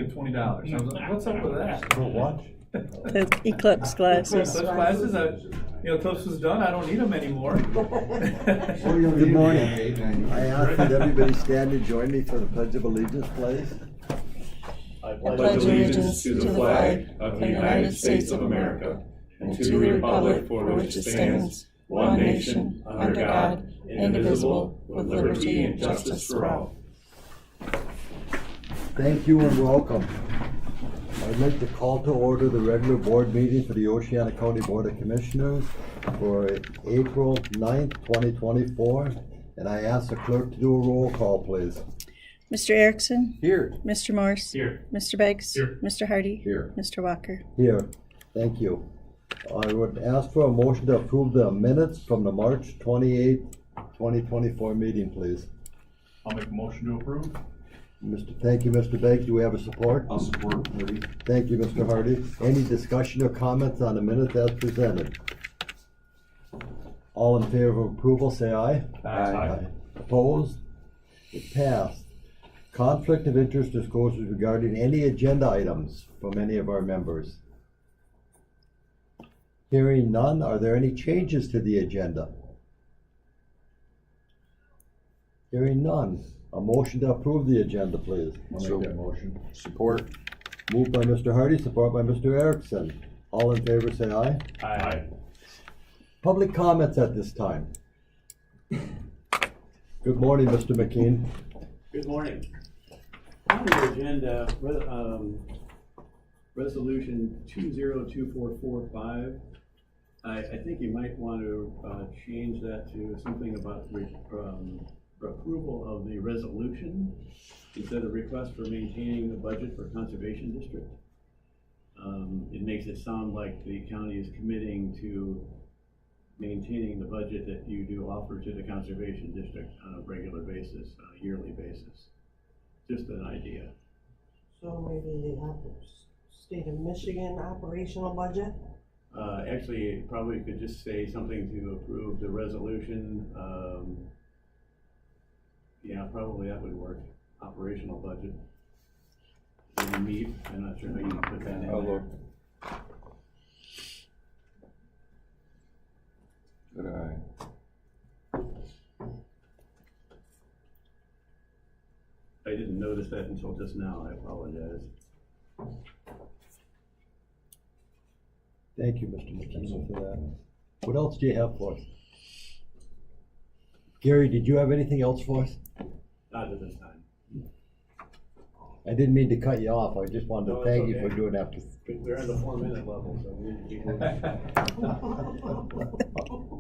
get $20. I was like, what's up with that? For what? The Eclipse glasses. Those glasses, Eclipse was done, I don't need them anymore. Good morning. I ask that everybody stand and join me for the Pledge of Allegiance, please. I pledge allegiance to the flag of the United States of America and to the republic for which it stands, one nation, under God, indivisible, with liberty and justice for all. Thank you and welcome. I'd like to call to order the regular board meeting for the Oceana County Board of Commissioners for April 9th, 2024. And I ask the clerk to do a roll call, please. Mr. Erickson? Here. Mr. Morse? Here. Mr. Beggs? Here. Mr. Hardy? Here. Mr. Walker? Here. Thank you. I would ask for a motion to approve the minutes from the March 28th, 2024 meeting, please. I'll make a motion to approve. Thank you, Mr. Beggs. Do we have a support? I'll support Hardy. Thank you, Mr. Hardy. Any discussion or comments on the minutes as presented? All in favor of approval, say aye. Aye. Opposed? It passed. Conflict of interest disclosures regarding any agenda items from any of our members. Hearing none, are there any changes to the agenda? Hearing none. A motion to approve the agenda, please. I'll make that motion. Support. Moved by Mr. Hardy, support by Mr. Erickson. All in favor, say aye. Aye. Public comments at this time. Good morning, Mr. McKean. Good morning. On the agenda, resolution 202445. I think you might want to change that to something about approval of the resolution instead of request for maintaining the budget for conservation district. It makes it sound like the county is committing to maintaining the budget that you do offer to the conservation district on a regular basis, on a yearly basis. Just an idea. So maybe the state of Michigan operational budget? Actually, it probably could just say something to approve the resolution. Yeah, probably that would work. Operational budget. Maybe meet. I'm not sure how you put that in there. Good eye. I didn't notice that until just now. I apologize. Thank you, Mr. McKean, for that. What else do you have for us? Gary, did you have anything else for us? Not at this time. I didn't mean to cut you off. I just wanted No, to it's thank you okay. for doing that. We're at the 4-minute level, so we need to keep moving.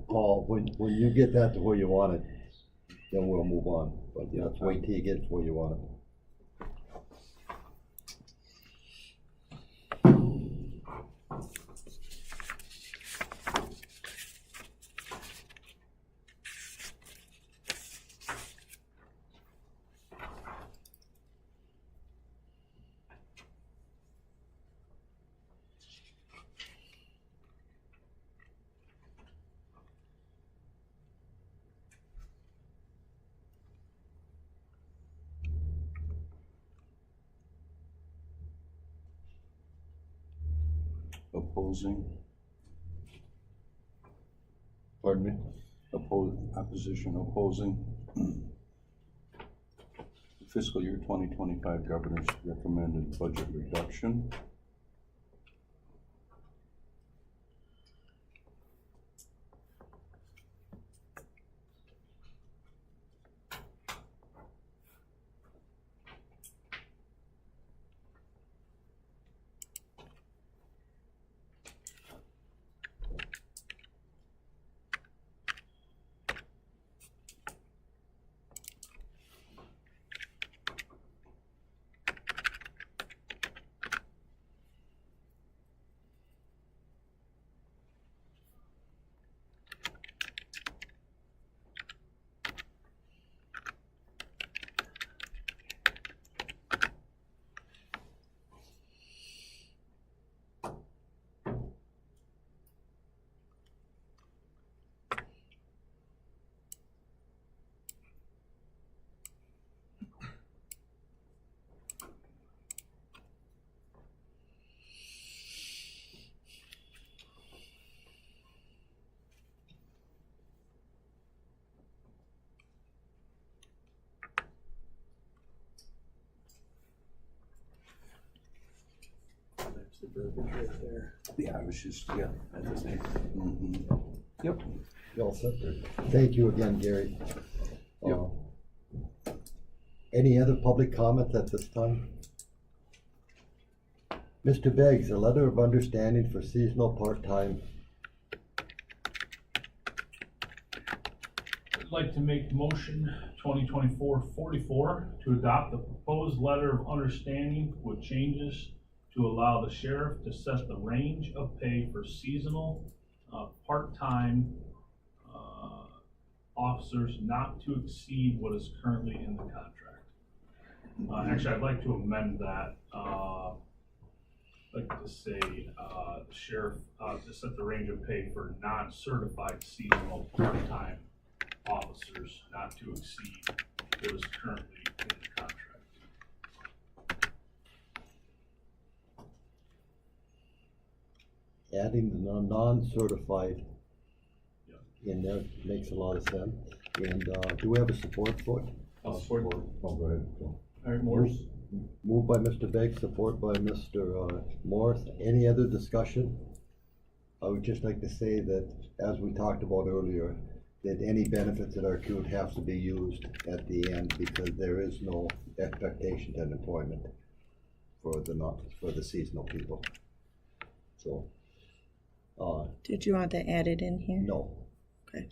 Paul, when you get that to where you want it, then we'll move on. But let's wait till you get to where you want it. Opposing. Pardon me? Opposition opposing. Fiscal year 2025 governor's recommended budget reduction. verbiage right there. Yeah, I was just, yeah. That's the same. Mhm. Yep. You all set there? Thank you again, Gary. Yep. Any other public comments at this time? Mr. Beggs, a letter of understanding for seasonal part-time. I'd like to make motion 2024-44 to adopt the proposed letter of understanding with changes to allow the sheriff to set the range of pay for seasonal, part-time, officers not to exceed what is currently in the contract. Actually, I'd like to amend that, I'd like to say, the sheriff, to set the range of pay for non-certified seasonal part-time officers not to exceed what is currently in the contract. Adding the non-certified Yeah. in there makes a lot of sense. And, do we have a support for it? I'll support. Oh, go ahead. All right, Morris? Moved by Mr. Beggs, support by Mr. Morris. Any other discussion? I would just like to say that, as we talked about earlier, that any benefits that are accrued have to be used at the end because there is no expectation to employment for the seasonal people. So, Did you want that added in here? no. Okay.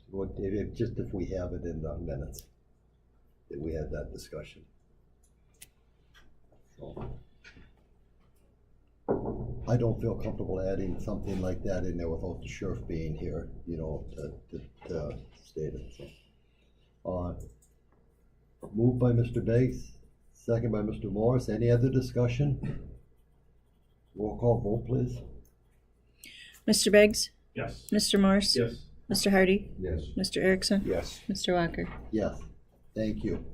Just if we have it in the minutes, that we had that discussion. So, I don't feel comfortable adding something like that in there without the sheriff being here, to state it, so. Moved by Mr. Beggs, second by Mr. Morris. Any other discussion? Roll call vote, please. Mr. Beggs? Yes. Mr. Morris? Yes. Mr. Hardy? Yes. Mr. Erickson? Yes. Mr. Walker? Yes, thank you.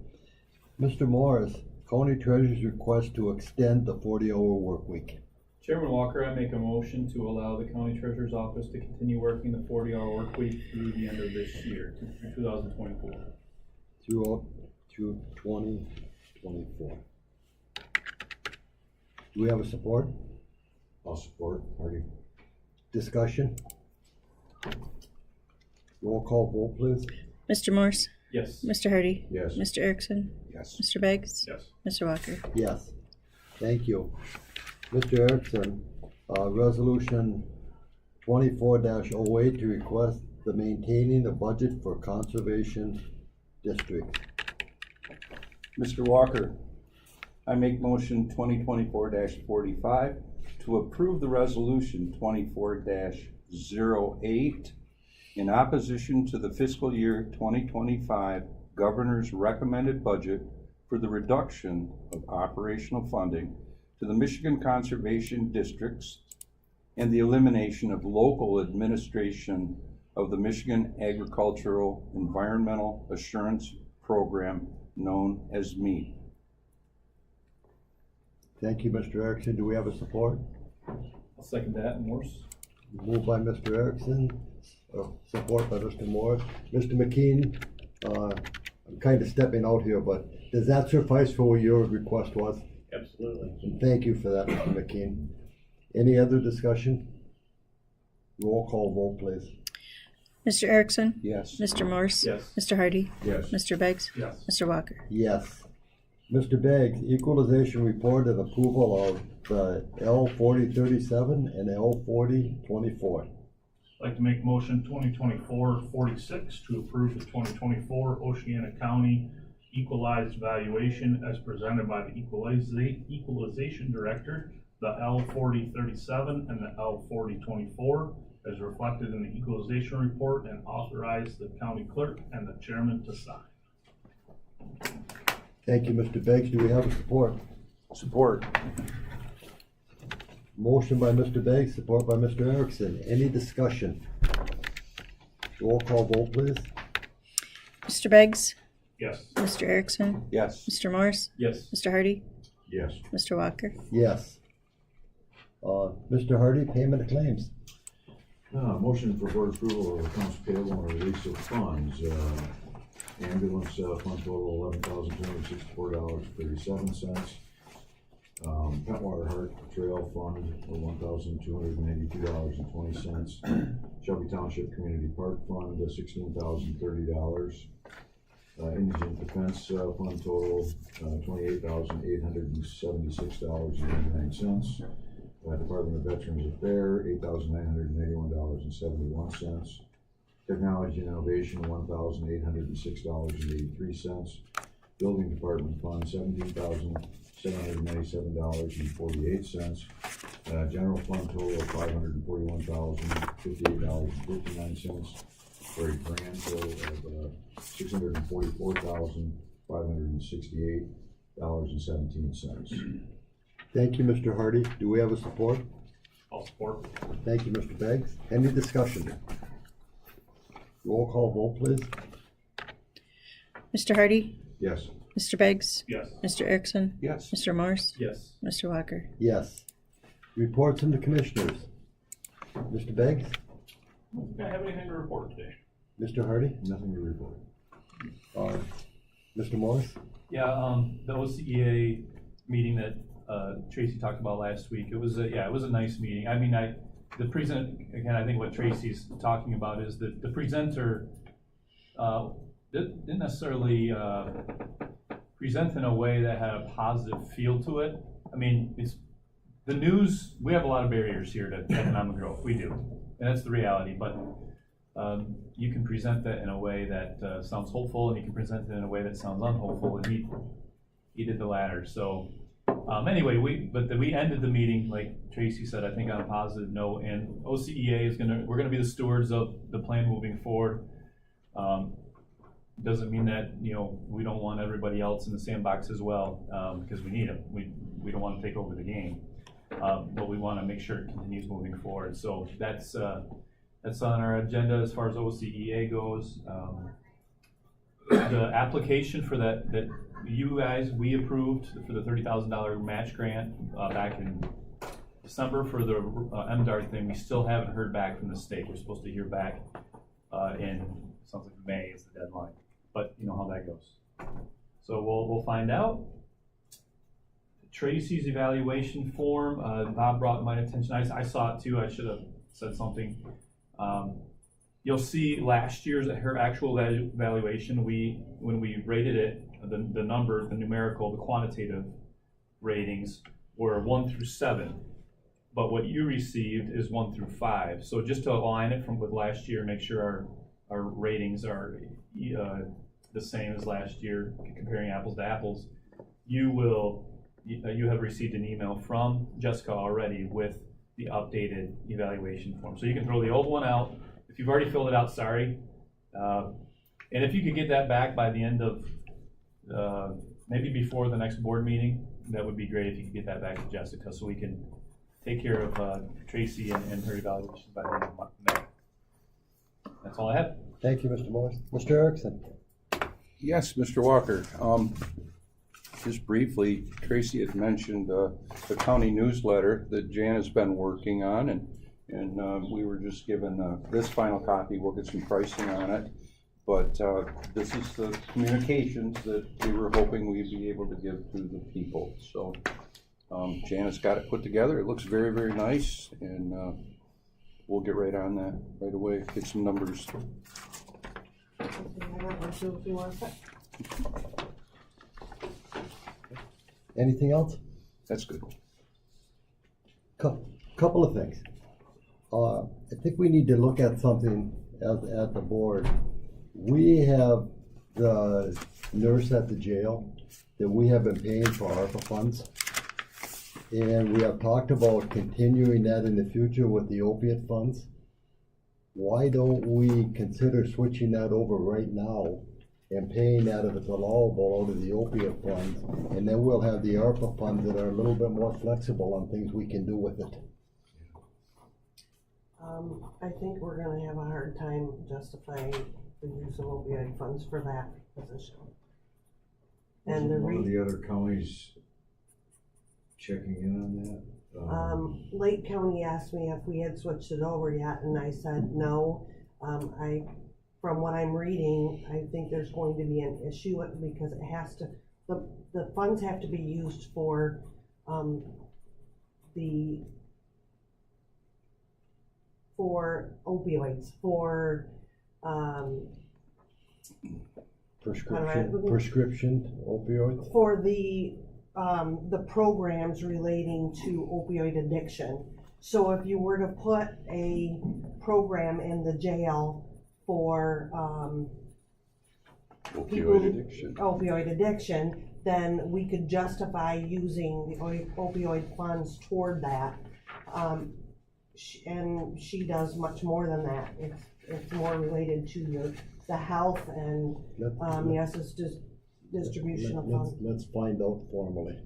Mr. Morris, County Treasurer's request to extend the 40-hour work week. Chairman Walker, I make a motion to allow the county treasurer's office to continue working the 40-hour work week through the end of this year, through 2024. Through 2024. Do we have a support? I'll support, Hardy. Discussion? Roll call vote, please. Mr. Morris? Yes. Mr. Hardy? Yes. Mr. Erickson? Yes. Mr. Beggs? Yes. Mr. Walker? Yes, thank you. Mr. Erickson, resolution 24-08 to request the maintaining a budget for conservation district. Mr. Walker, I make motion 2024-45 to approve the resolution 24-08 in opposition to the fiscal year 2025 governor's recommended budget for the reduction of operational funding to the Michigan Conservation Districts and the elimination of local administration of the Michigan Agricultural Environmental Assurance Program known as MEAP. Thank you, Mr. Erickson. Do we have a support? I'll second that, Morse. Moved by Mr. Erickson, support by Mr. Morris. Mr. McKean, I'm kind of stepping out here, but does that suffice for what your request was? Absolutely. And thank you for that, Mr. McKean. Any other discussion? Roll call vote, please. Mr. Erickson? Yes. Mr. Morris? Yes. Mr. Hardy? Yes. Mr. Beggs? Yes. Mr. Walker? Yes. Mr. Beggs, equalization report and approval of L 4037 and L 4024. I'd like to make motion 2024-46 to approve the 2024 Oceana County equalized valuation as presented by the equalization director, the L 4037 and the L 4024 as reflected in the equalization report, and authorize the county clerk and the chairman to sign. Thank you, Mr. Beggs. Do we have a support? Support. Motion by Mr. Beggs, support by Mr. Erickson. Any discussion? Roll call vote, please. Mr. Beggs? Yes. Mr. Erickson? Yes. Mr. Morris? Yes. Mr. Hardy? Yes. Mr. Walker? Yes. Mr. Hardy, payment of claims. Motion for board approval of accounts payable and release of funds. Ambulance fund total $11,264.37. Pentwater Heart Trail Fund for $1,292.20. Shelby Township Community Park Fund, $16,030. Indigent Defense Fund total, $28,876.99. Department of Veterans Affairs, $8,981.71. Technology and Innovation, $1,806.83. Building Department Fund, $17,797.48. General Fund total of $541,058.59, for a grand total of $644,568.17. Thank you, Mr. Hardy. Do we have a support? I'll support. Thank you, Mr. Beggs. Any discussion? Roll call vote, please. Mr. Hardy? Yes. Mr. Beggs? Yes. Mr. Erickson? Yes. Mr. Morse? Yes. Mr. Walker? Yes. Reports from the commissioners. Mr. Beggs? I don't have anything to report today. Mr. Hardy? Nothing to report. Mr. Morris? Yeah, the OCEA meeting that Tracy talked about last week, it was it was a nice meeting. I mean, I think what Tracy's talking about is that the presenter didn't necessarily present in a way that had a positive feel to it. I mean, it's the news, we have a lot of barriers here to economic growth, we do, and that's the reality, but you can present that in a way that sounds hopeful, and you can present it in a way that sounds unhopeful, and he did the latter. So anyway, we ended the meeting, like Tracy said, I think on a positive note, and OCEA we're gonna be the stewards of the plan moving forward. Doesn't mean that, we don't want everybody else in the sandbox as well, because we need them. We don't want to take over the game, but we want to make sure it continues moving forward. So that's on our agenda as far as OCEA goes. The application for that we approved for the $30,000 match grant back in December for the MDART thing. We still haven't heard back from the state. We're supposed to hear back in something like May is the deadline, but you know how that goes. So we'll find out. Tracy's evaluation form, Bob brought to my attention. I saw it too. I should have said something. You'll see last year's her actual evaluation. When we rated it, the number, the numerical, the quantitative ratings were 1 through 7. But what you received is 1 through 5. So just to align it with last year, make sure our ratings are the same as last year, comparing apples to apples. You have received an email from Jessica already with the updated evaluation form. So you can throw the old one out. If you've already filled it out, sorry. And if you could get that back by the end of, maybe before the next board meeting, that would be great if you could get that back to Jessica so we can take care of Tracy and her evaluation by the end of May. That's all I have. Thank you, Mr. Morris. Mr. Erickson? Yes, Mr. Walker. Just briefly, Tracy had mentioned the county newsletter that Jan has been working on, and we were just given this final copy. We'll get some pricing on it, but this is the communications that we were hoping we'd be able to give to the people. So Jan has got it put together. It looks very, very nice, and we'll get right on that right away. Get some numbers. Anything else? That's good. Couple of things. I think we need to look at something at the board. We have the nurse at the jail that we have been paying for ARPA funds. And we have talked about continuing that in the future with the opiate funds. Why don't we consider switching that over right now and paying that if it's allowable out of the opiate funds? And then we'll have the ARPA funds that are a little bit more flexible on things we can do with it. I think we're gonna have a hard time justifying the use of opioid funds for that position. And the One of the other counties checking in on that? Lake County asked me if we had switched it over yet, and I said no. From what I'm reading, I think there's going to be an issue because it has to, the funds have to be used for the, for opioids, for, prescription opioids. for the programs relating to opioid addiction. So if you were to put a program in the jail for, opioid addiction, then we could justify using the opioid funds toward that. And she does much more than that. It's more related to the health and, yes, it's just distribution of funds. Let's find out formally.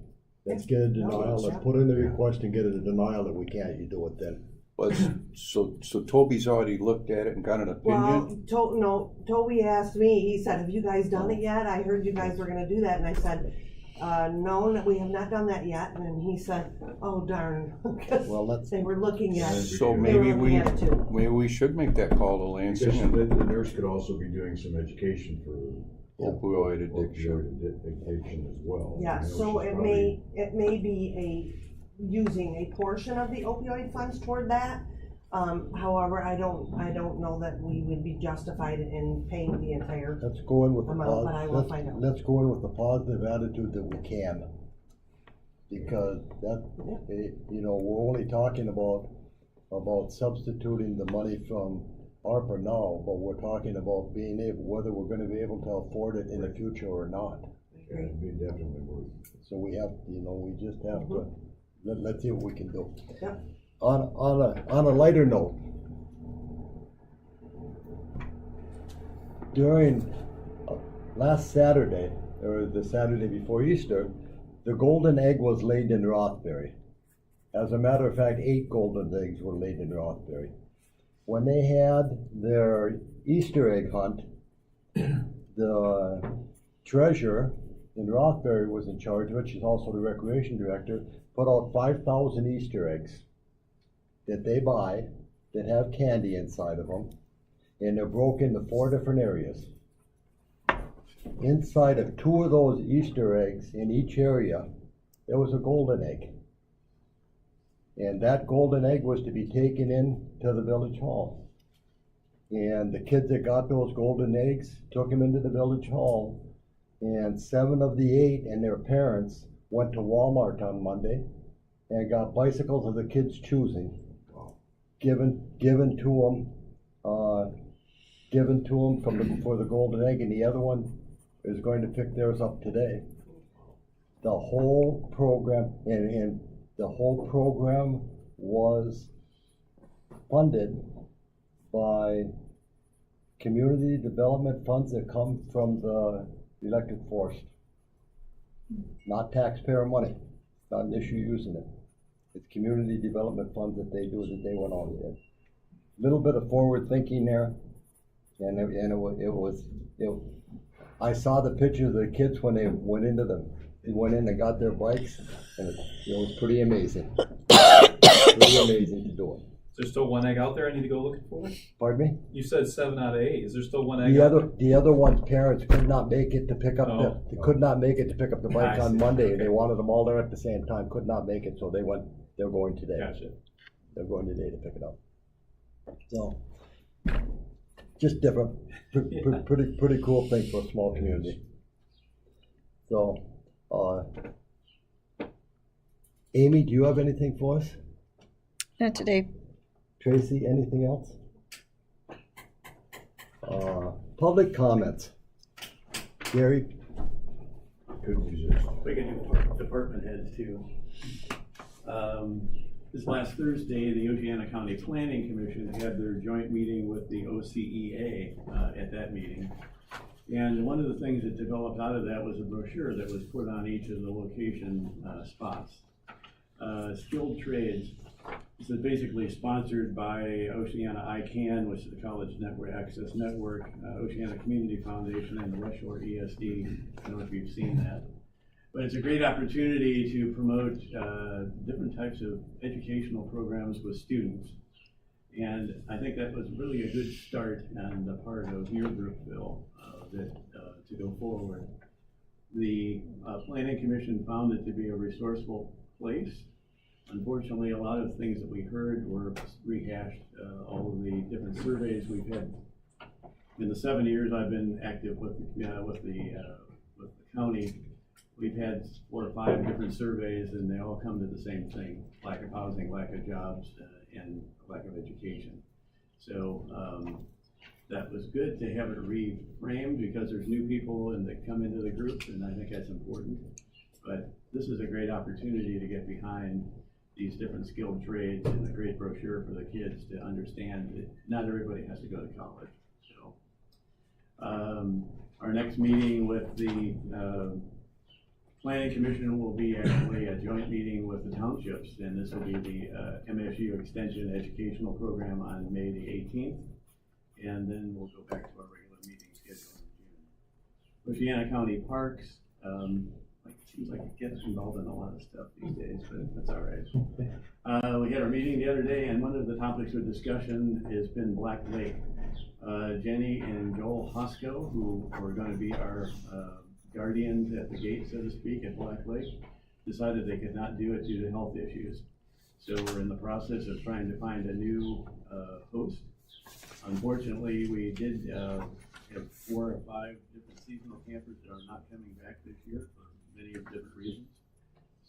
Let's get a denial, let's put in the request and get a denial. If we can't, you do it then. But, so Toby's already looked at it and got an opinion? Well, Toby asked me, he said, have you guys done it yet? I heard you guys were gonna do that, and I said, no, we have not done that yet, and then he said, oh darn, because Well, let's, they were looking at. So they were maybe looking at it too. we should make that call to Lansing Because and the nurse could also be doing some education for opioid addiction. opioid addiction as well. Yeah, I know so she's it probably- may be using a portion of the opioid funds toward that. However, I don't know that we would be justified in paying the entire. let's go in with the Amount, but I will find out. let's go in with the positive attitude that we can. Because that, we're only talking about substituting the money from ARPA now, but we're talking about being able, whether we're gonna be able to afford it in the future or not. Yeah, it'd be definitely worth. So we have, we just have to, let's see what we can do. Yep. On a lighter note, during last Saturday, or the Saturday before Easter, the golden egg was laid in Rothbury. As a matter of fact, 8 golden eggs were laid in Rothbury. When they had their Easter egg hunt, the treasurer in Rothbury was in charge of it. She's also the recreation director. Put out 5,000 Easter eggs that they buy that have candy inside of them, and they're broken into 4 different areas. Inside of 2 of those Easter eggs in each area, there was a golden egg. And that golden egg was to be taken in to the village hall. And the kids that got those golden eggs took them into the village hall, and 7 of the 8 and their parents went to Walmart on Monday and got bicycles of the kids' choosing, given to them for the golden egg, and the other one is going to pick theirs up today. The whole program, and the whole program was funded by community development funds that come from the elected force. Not taxpayer money, not an issue using it. It's community development funds that they do, that they went on with. Little bit of forward thinking there, and I saw the pictures of the kids when they went in and got their bikes, and it was pretty amazing. Pretty amazing to do it. Is there still 1 egg out there I need to go looking for? Pardon me? You said 7 out of 8. Is there still 1 egg out there? The other one's parents could not make it to pick up Oh. could not make it to pick up the bike I on see. Monday, and they Okay. wanted them all there at the same time, could not make it, so they're going today. Gotcha. They're going today to pick it up. So, just different, pretty cool thing for a small community. So, Amy, do you have anything for us? Not today. Tracy, anything else? Public comments. Gary? Could resist. We could do department heads too. This last Thursday, the Oceana County Planning Commission had their joint meeting with the OCEA at that meeting. And one of the things that developed out of that was a brochure that was put on each of the location spots. Skilled Trades. This is basically sponsored by Oceana ICANN, which is the College Network Access Network, Oceana Community Foundation, and the West Shore ESD. I don't know if you've seen that. But it's a great opportunity to promote different types of educational programs with students. And I think that was really a good start on the part of your group, Bill, to go forward. The Planning Commission found it to be a resourceful place. Unfortunately, a lot of things that we heard were rehashed, all of the different surveys we've had. In the 7 years I've been active with the county, we've had 4 or 5 different surveys, and they all come to the same thing: lack of housing, lack of jobs, and lack of education. So that was good to have it reframed, because there's new people that come into the group, and I think that's important. But this is a great opportunity to get behind these different skilled trades, and a great brochure for the kids to understand that not everybody has to go to college. So our next meeting with the Planning Commission will be actually a joint meeting with the townships, and this will be the MSU Extension Educational Program on May the 18th, and then we'll go back to our regular meeting schedule in June. Oceana County Parks, it seems like it gets involved in a lot of stuff these days, but that's all right. We had our meeting the other day, and one of the topics of discussion has been Black Lake. Jenny and Joel Hosko, who are going to be our guardians at the gate, so to speak, at Black Lake, decided they could not do it due to health issues. So we're in the process of trying to find a new host. Unfortunately, we did have 4 or 5 different seasonal campers that are not coming back this year for many of different reasons.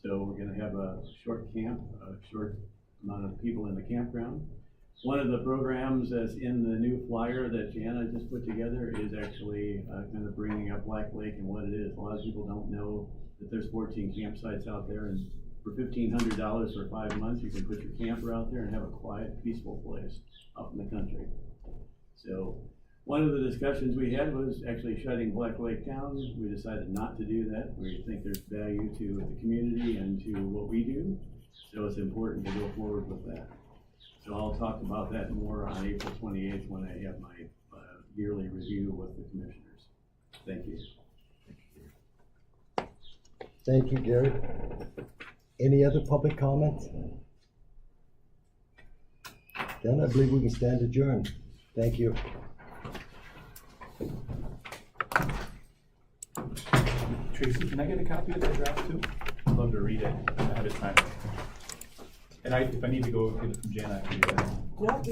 So we're going to have a short camp, a short amount of people in the campground. One of the programs that's in the new flyer that Jana just put together is actually kind of bringing up Black Lake and what it is. A lot of people don't know that there's 14 campsites out there, and for $1,500 for 5 months, you can put your camper out there and have a quiet, peaceful place out in the country. So one of the discussions we had was actually shutting Black Lake down. We decided not to do that. We think there's value to the community and to what we do, so it's important to go forward with that. So I'll talk about that more on April 28th when I have my yearly review with the commissioners. Thank you. Thank you, Gary. Any other public comments? Then I believe we can stand adjourned. Thank you. Tracy, can I get a copy of that draft too? I'd love to read it ahead of time. And if I need to go get it from Jana, I can do that. Nope,